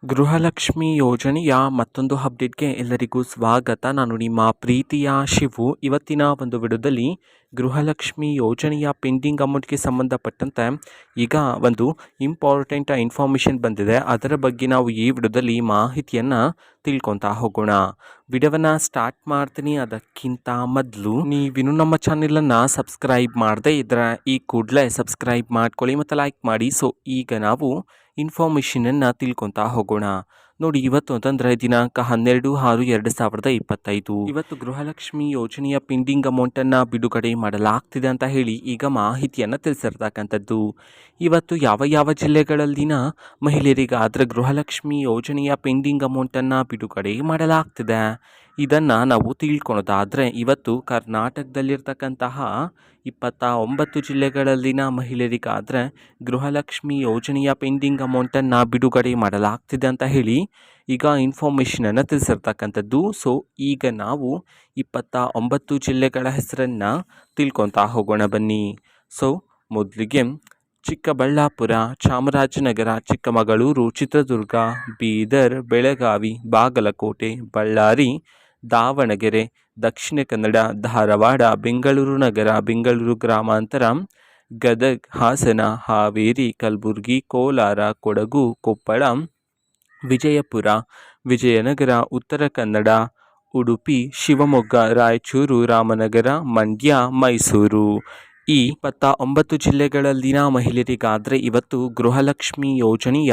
ಗೃಹಲಕ್ಷ್ಮಿ ಯೋಜನೆಯ ಮತ್ತೊಂದು ಅಪ್ಡೇಟ್ಗೆ ಎಲ್ಲರಿಗೂ ಸ್ವಾಗತ. ನಾನು ನಿಮ್ಮ ಪ್ರೀತಿಯ ಶಿವು. ಇವತ್ತಿನ ಒಂದು ವಿಡಿಯೋದಲ್ಲಿ ಗೃಹಲಕ್ಷ್ಮಿ ಯೋಜನೆಯ ಪೆಂಡಿಂಗ್ ಅಮೌಂಟ್ಗೆ ಸಂಬಂಧಪಟ್ಟಂತೆ ಈಗ ಒಂದು ಇಂಪಾರ್ಟೆಂಟ್ ಇನ್ಫಾರ್ಮೇಷನ್ ಬಂದಿದೆ. ಅದರ ಬಗ್ಗೆ ನಾವು ಈ ವಿಡಿಯೋದಲ್ಲಿ ಮಾಹಿತಿಯನ್ನು ತಿಳ್ಕೊತಾ ಹೋಗೋಣ. ವಿಡಿಯೋವನ್ನು ಸ್ಟಾರ್ಟ್ ಮಾಡ್ತೀನಿ. ಅದಕ್ಕಿಂತ ಮೊದಲು ನೀವಿನ್ನೂ ನಮ್ಮ ಚಾನೆಲನ್ನು ಸಬ್ಸ್ಕ್ರೈಬ್ ಮಾಡದೇ ಇದ್ದರೆ ಈ ಕೂಡಲೇ ಸಬ್ಸ್ಕ್ರೈಬ್ ಮಾಡ್ಕೊಳ್ಳಿ ಮತ್ತು ಲೈಕ್ ಮಾಡಿ. ಸೊ ಈಗ ನಾವು ಇನ್ಫಾರ್ಮೇಷನನ್ನು ತಿಳ್ಕೊತಾ ಹೋಗೋಣ. ನೋಡಿ, ಇವತ್ತು ಅಂತಂದರೆ ದಿನಾಂಕ 12/6/2025 ಇವತ್ತು ಗೃಹಲಕ್ಷ್ಮಿ ಯೋಜನೆಯ ಪೆಂಡಿಂಗ್ ಅಮೌಂಟನ್ನು ಬಿಡುಗಡೆ ಮಾಡಲಾಗ್ತಿದೆ ಅಂತ ಹೇಳಿ ಈಗ ಮಾಹಿತಿಯನ್ನು ತಿಳಿಸಿರ್ತಕ್ಕಂಥದ್ದು. ಇವತ್ತು ಯಾವ ಯಾವ ಜಿಲ್ಲೆಗಳಲ್ಲಿನ ಮಹಿಳೆಯರಿಗಾದರೆ ಗೃಹಲಕ್ಷ್ಮಿ ಯೋಜನೆಯ ಪೆಂಡಿಂಗ್ ಅಮೌಂಟನ್ನು ಬಿಡುಗಡೆ ಮಾಡಲಾಗ್ತಿದೆ ಇದನ್ನು ನಾವು ತಿಳ್ಕೊಳೋದಾದರೆ, ಇವತ್ತು ಕರ್ನಾಟಕದಲ್ಲಿರ್ತಕ್ಕಂತಹ 29 ಜಿಲ್ಲೆಗಳಲ್ಲಿನ ಮಹಿಳೆಯರಿಗಾದರೆ ಗೃಹಲಕ್ಷ್ಮಿ ಯೋಜನೆಯ ಪೆಂಡಿಂಗ್ ಅಮೌಂಟನ್ನು ಬಿಡುಗಡೆ ಮಾಡಲಾಗ್ತಿದೆ ಅಂತ ಹೇಳಿ ಈಗ ಇನ್ಫಾರ್ಮೇಷನನ್ನು ತಿಳಿಸಿರ್ತಕ್ಕಂಥದ್ದು. ಸೊ ಈಗ ನಾವು 29 ಜಿಲ್ಲೆಗಳ ಹೆಸರನ್ನು ತಿಳ್ಕೊತಾ ಹೋಗೋಣ ಬನ್ನಿ. ಸೊ ಮೊದಲಿಗೆ ಚಿಕ್ಕಬಳ್ಳಾಪುರ, ಚಾಮರಾಜನಗರ, ಚಿಕ್ಕಮಗಳೂರು, ಚಿತ್ರದುರ್ಗ, ಬೀದರ್, ಬೆಳಗಾವಿ, ಬಾಗಲಕೋಟೆ, ಬಳ್ಳಾರಿ, ದಾವಣಗೆರೆ, ದಕ್ಷಿಣ ಕನ್ನಡ, ಧಾರವಾಡ, ಬೆಂಗಳೂರು ನಗರ, ಬೆಂಗಳೂರು ಗ್ರಾಮಾಂತರ, ಗದಗ್, ಹಾಸನ, ಹಾವೇರಿ, ಕಲಬುರಗಿ, ಕೋಲಾರ, ಕೊಡಗು, ಕೊಪ್ಪಳ, ವಿಜಯಪುರ, ವಿಜಯನಗರ, ಉತ್ತರ ಕನ್ನಡ, ಉಡುಪಿ, ಶಿವಮೊಗ್ಗ, ರಾಯಚೂರು, ರಾಮನಗರ, ಮಂಡ್ಯ, ಮೈಸೂರು ಈ 29 ಜಿಲ್ಲೆಗಳಲ್ಲಿನ ಮಹಿಳೆಯರಿಗಾದರೆ ಇವತ್ತು ಗೃಹಲಕ್ಷ್ಮಿ ಯೋಜನೆಯ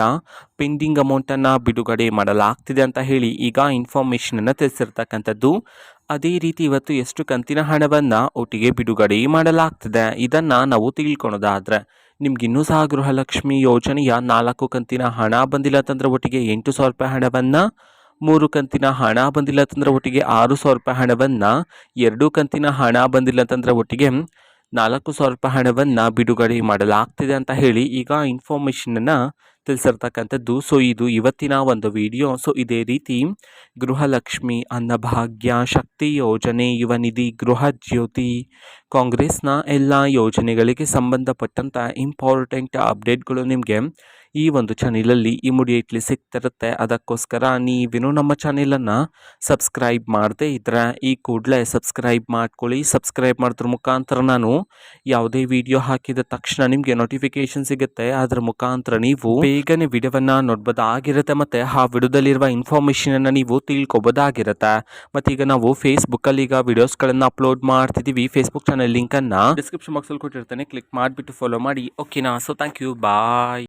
ಪೆಂಡಿಂಗ್ ಅಮೌಂಟನ್ನು ಬಿಡುಗಡೆ ಮಾಡಲಾಗ್ತಿದೆ ಅಂತ ಹೇಳಿ ಈಗ ಇನ್ಫಾರ್ಮೇಷನನ್ನು ತಿಳಿಸಿರ್ತಕ್ಕಂಥದ್ದು. ಅದೇ ರೀತಿ ಇವತ್ತು ಎಷ್ಟು ಕಂತಿನ ಹಣವನ್ನು ಒಟ್ಟಿಗೆ ಬಿಡುಗಡೆ ಮಾಡಲಾಗ್ತಿದೆ ಇದನ್ನು ನಾವು ತಿಳ್ಕೊಳೋದಾದರೆ, ನಿಮಗಿನ್ನೂ ಸಹ ಗೃಹಲಕ್ಷ್ಮಿ ಯೋಜನೆಯ 4 ಕಂತಿನ ಹಣ ಬಂದಿಲ್ಲ ಅಂತಂದರೆ ಒಟ್ಟಿಗೆ 8,000 ರೂಪಾಯಿ ಹಣವನ್ನು, 3 ಕಂತಿನ ಹಣ ಬಂದಿಲ್ಲ ಅಂತಂದರೆ ಒಟ್ಟಿಗೆ 6,000 ರೂಪಾಯಿ ಹಣವನ್ನು, 2 ಕಂತಿನ ಹಣ ಬಂದಿಲ್ಲ ಅಂತಂದರೆ ಒಟ್ಟಿಗೆ 4,000 ರೂಪಾಯಿ ಹಣವನ್ನು ಬಿಡುಗಡೆ ಮಾಡಲಾಗ್ತಿದೆ ಅಂತ ಹೇಳಿ ಈಗ ಇನ್ಫಾರ್ಮೇಷನನ್ನು ತಿಳಿಸಿರ್ತಕ್ಕಂಥದ್ದು. ಸೊ ಇದು ಇವತ್ತಿನ ಒಂದು ವಿಡಿಯೋ. ಸೊ ಇದೇ ರೀತಿ ಗೃಹಲಕ್ಷ್ಮಿ, ಅನ್ನಭಾಗ್ಯ, ಶಕ್ತಿ ಯೋಜನೆ, ಯುವ ನಿಧಿ, ಗೃಹ ಜ್ಯೋತಿ, ಕಾಂಗ್ರೆಸ್ನ ಎಲ್ಲ ಯೋಜನೆಗಳಿಗೆ ಸಂಬಂಧಪಟ್ಟಂಥ ಇಂಪಾರ್ಟೆಂಟ್ ಅಪ್ಡೇಟ್ಗಳು ನಿಮಗೆ ಈ ಒಂದು ಚಾನೆಲಲ್ಲಿ ಇಮಿಡಿಯೇಟ್ಲಿ ಸಿಗ್ತಿರುತ್ತೆ. ಅದಕ್ಕೋಸ್ಕರ ನೀವಿನ್ನೂ ನಮ್ಮ ಚಾನೆಲನ್ನು ಸಬ್ಸ್ಕ್ರೈಬ್ ಮಾಡದೇ ಇದ್ದರೆ ಈ ಕೂಡಲೇ ಸಬ್ಸ್ಕ್ರೈಬ್ ಮಾಡ್ಕೊಳ್ಳಿ. ಸಬ್ಸ್ಕ್ರೈಬ್ ಮಾಡೋದ್ರ ಮುಖಾಂತರ ನಾನು ಯಾವುದೇ ವಿಡಿಯೋ ಹಾಕಿದ ತಕ್ಷಣ ನಿಮಗೆ ನೋಟಿಫಿಕೇಶನ್ ಸಿಗುತ್ತೆ. ಅದರ ಮುಖಾಂತರ ನೀವು ಬೇಗನೆ ವಿಡಿಯೋವನ್ನು ನೋಡ್ಬೋದಾಗಿರುತ್ತೆ ಮತ್ತು ಆ ವಿಡಿಯೋದಲ್ಲಿರುವ ಇನ್ಫಾರ್ಮೇಷನನ್ನು ನೀವು ತಿಳ್ಕೊಬೋದಾಗಿರುತ್ತೆ. ಮತ್ತು ಈಗ ನಾವು ಫೇಸ್ಬುಕ್ಕಲ್ಲಿ ಈಗ ವಿಡಿಯೋಸ್ಗಳನ್ನು ಅಪ್ಲೋಡ್ ಮಾಡ್ತಿದ್ದೀವಿ. ಫೇಸ್ಬುಕ್ ಚಾನಲ್ ಲಿಂಕನ್ನು ಡಿಸ್ಕ್ರಿಪ್ಷನ್ ಬಾಕ್ಸಲ್ಲಿ ಕೊಟ್ಟಿರ್ತೇನೆ, ಕ್ಲಿಕ್ ಮಾಡಿಬಿಟ್ಟು ಫಾಲೋ ಮಾಡಿ. ಓಕೆನಾ? So thank you, bye.